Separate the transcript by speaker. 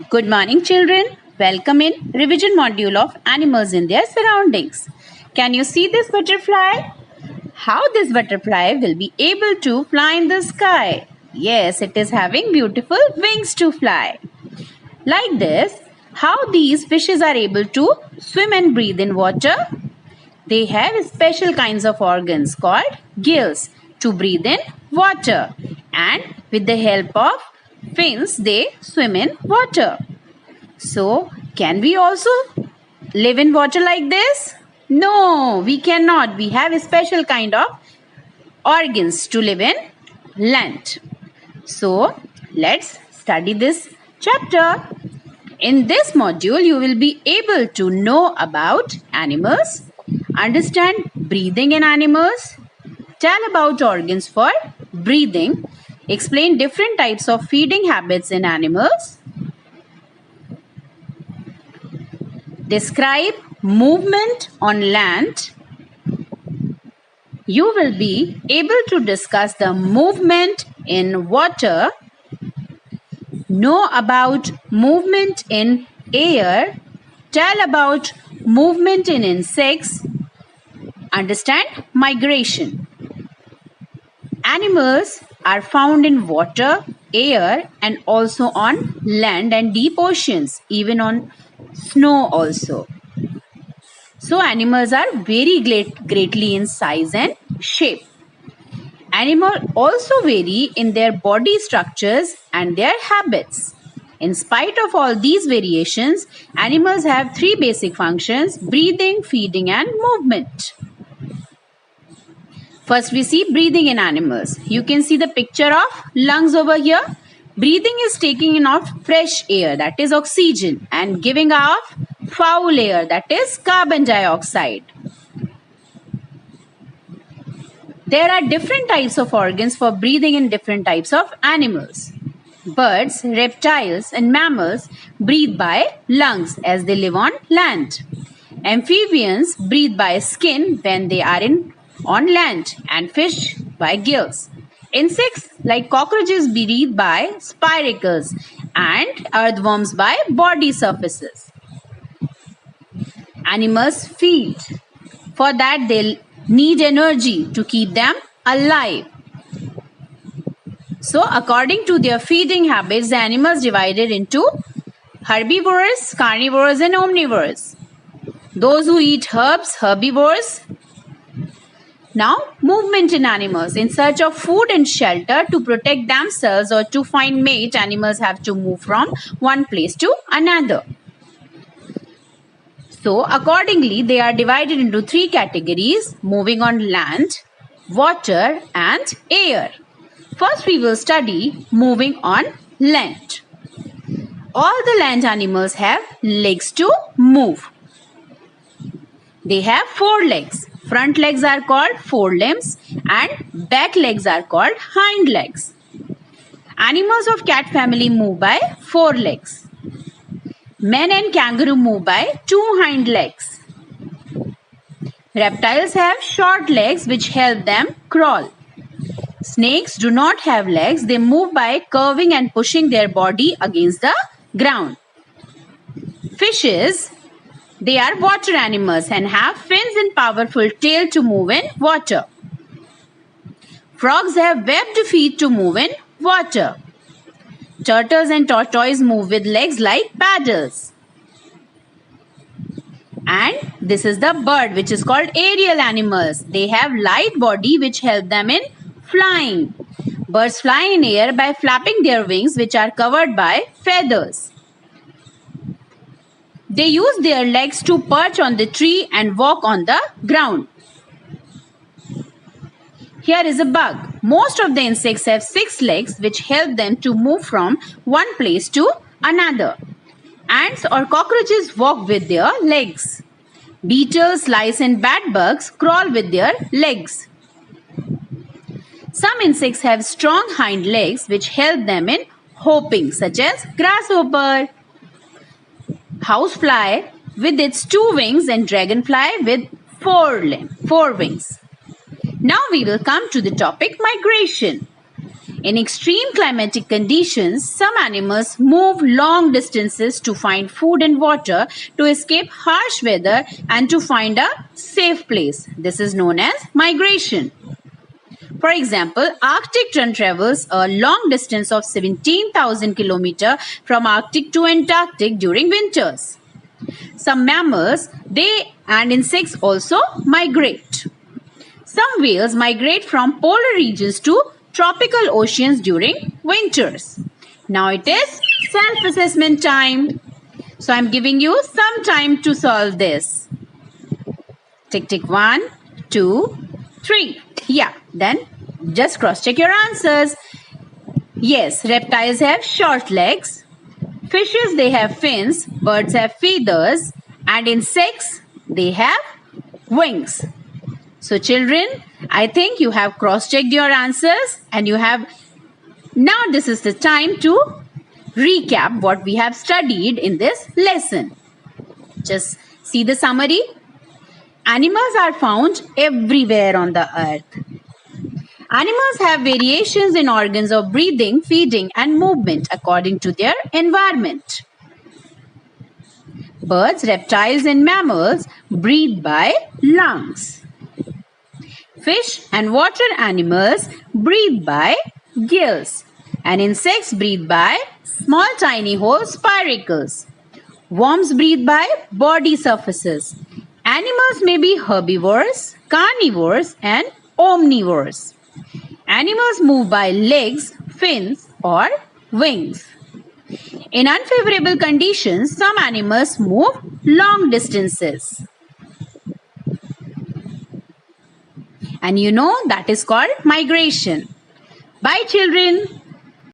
Speaker 1: Good morning, children. Welcome in revision module of animals in their surroundings. Can you see this butterfly? How this butterfly will be able to fly in the sky? Yes, it is having beautiful wings to fly. Like this, how these fishes are able to swim and breathe in water? They have special kinds of organs called gills to breathe in water, and with the help of fins they swim in water. So, can we also live in water like this? No, we cannot. We have a special kind of organs to live in land. So, let's study this chapter. In this module, you will be able to know about animals, understand breathing in animals, tell about organs for breathing, explain different types of feeding habits in animals, describe movement on land. You will be able to discuss the movement in water, know about movement in air, tell about movement in insects, understand migration. Animals are found in water, air, and also on land and deep oceans, even on snow also. So animals are very greatly in size and shape. Animals also vary in their body structures and their habits. In spite of all these variations, animals have three basic functions: breathing, feeding, and movement. First, we see breathing in animals. You can see the picture of lungs over here. Breathing is taking in of fresh air, that is oxygen, and giving off foul air, that is carbon dioxide. There are different types of organs for breathing in different types of animals. Birds, reptiles, and mammals breathe by lungs as they live on land. Amphibians breathe by skin when they are on land, and fish by gills. Insects like cockroaches breathe by spiracles and earthworms by body surfaces. Animals feed. For that they need energy to keep them alive. So according to their feeding habits, the animals divided into herbivores, carnivores, and omnivores. Those who eat herbs, herbivores. Now, movement in animals. In search of food and shelter, to protect themselves or to find mate, animals have to move from one place to another. So, accordingly, they are divided into three categories: moving on land, water, and air. First, we will study moving on land. All the land animals have legs to move. They have four legs. Front legs are called forelimbs and back legs are called hind legs. Animals of cat family move by four legs. Men and kangaroo move by two hind legs. Reptiles have short legs which help them crawl. Snakes do not have legs. They move by curving and pushing their body against the ground. Fishes, they are water animals and have fins and powerful tail to move in water. Frogs have webbed feet to move in water. Turtles and tortoises move with legs like paddles. And this is the bird, which is called aerial animals. They have light body which help them in flying. Birds fly in air by flapping their wings, which are covered by feathers. They use their legs to perch on the tree and walk on the ground. Here is a bug. Most of the insects have 6 legs which help them to move from one place to another. Ants or cockroaches walk with their legs. Beetles, lice and bed bugs crawl with their legs. Some insects have strong hind legs which help them in hopping, such as grasshopper, housefly with its 2 wings, and dragonfly with 4 wings. Now we will come to the topic migration. In extreme climatic conditions, some animals move long distances to find food and water, to escape harsh weather, and to find a safe place. This is known as migration. For example, Arctic tern travels a long distance of 17,000 kilometers from Arctic to Antarctic during winters. Some mammals, and insects also migrate. Some whales migrate from polar regions to tropical oceans during winters. Now it is self-assessment time. So I am giving you some time to solve this. Tick tick 1, 2, 3. Yeah, then just cross-check your answers. Yes, reptiles have short legs. Fishes, they have fins. Birds have feathers. And insects, they have wings. So children, I think you have cross-checked your answers and you have... Now this is the time to recap what we have studied in this lesson. Just see the summary. Animals are found everywhere on the earth. Animals have variations in organs of breathing, feeding and movement according to their environment. Birds, reptiles and mammals breathe by lungs. Fish and water animals breathe by gills, and insects breathe by small tiny hole spiracles. Worms breathe by body surfaces. Animals may be herbivores, carnivores and omnivores. Animals move by legs, fins or wings. In unfavorable conditions, some animals move long distances. And you know that is called migration. Bye children.